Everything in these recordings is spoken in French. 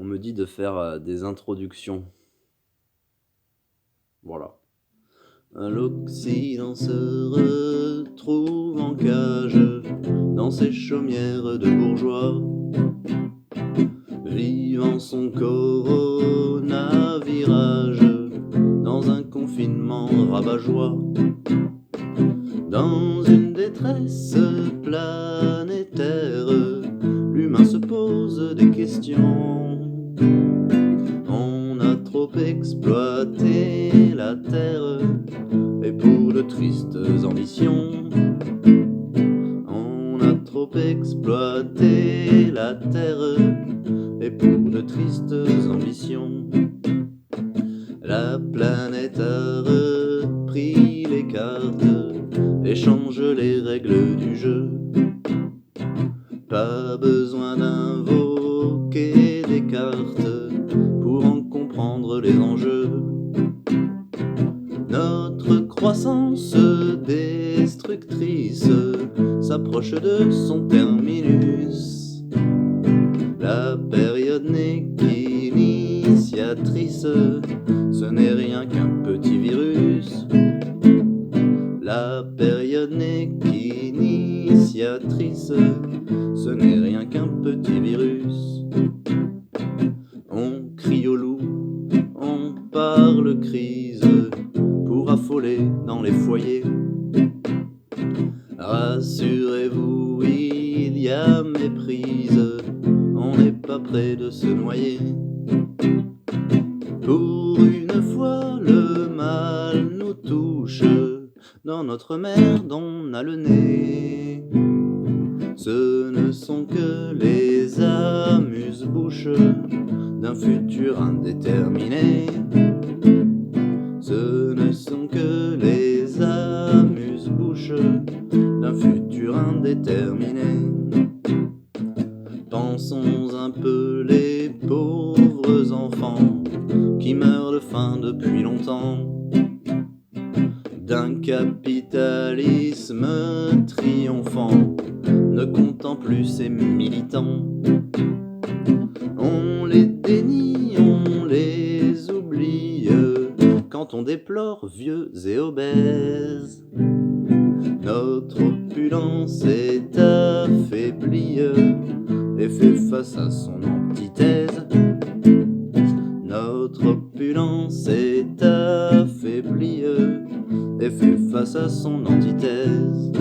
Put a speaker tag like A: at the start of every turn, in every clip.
A: On me dit de faire, des introductions. Voilà. L'Occident se retrouve en cage dans ses chaumières de bourgeois, vivant son coronavirage dans un confinement rabat-joie, dans une détresse planétaire. L'humain se pose des questions. On a trop exploité la terre et pour de tristes ambitions. On a trop exploité la terre et pour de tristes ambitions. La planète a repris les cartes et change les règles du jeu. Pas besoin d'invoquer des cartes pour en comprendre les enjeux. Notre croissance destructrice s'approche de son terminus. La période n'est qu'initiatrice, ce n'est rien qu'un petit virus. La période n'est qu'initiatrice, ce n'est rien qu'un petit virus. On crie au loup, on parle crise pour affoler dans les foyers. Rassurez-vous, il y a méprise, on n'est pas près de se noyer. Pour une fois, le mal nous touche, dans notre merde on a le nez. Ce ne sont que les amuse-bouches d'un futur indéterminé. Ce ne sont que les amuse-bouches d'un futur indéterminé. Pensons un peu les pauvres enfants qui meurent de faim depuis longtemps, d'un capitalisme triomphant ne comptant plus ses militants. On les dénie, on les oublie quand on déplore vieux et obèses. Notre opulence est affaiblie et fait face à son antithèse. Notre opulence est affaiblie et fait face à son antithèse.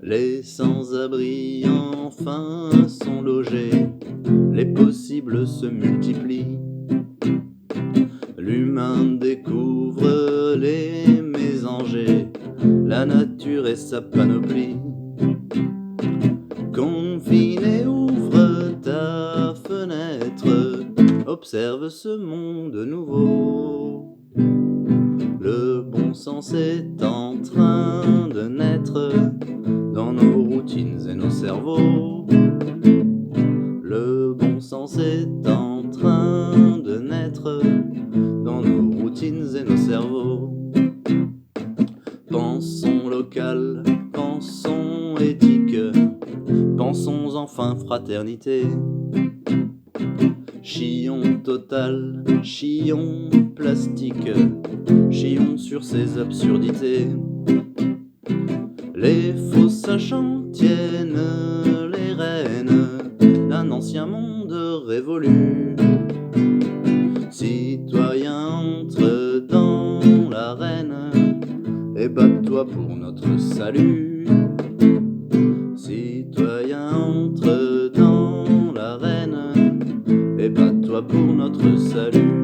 A: Les sans-abri enfin sont logés, les possibles se multiplient. L'humain découvre les mésangers, la nature et sa panoplie. Confiné, ouvre ta fenêtre, observe ce monde nouveau. Le bon sens est en train de naître dans nos routines et nos cerveaux. Le bon sens est en train de naître dans nos routines et nos cerveaux. Pensons local, pensons éthique, pensons enfin fraternité. Chions total, chions plastique, chions sur ces absurdités. Les faux sachants tiennent les rênes d'un ancien monde révolu. Citoyen, entre dans l'arène et bats-toi pour notre salut. Citoyen, entre dans l'arène et bats-toi pour notre salut.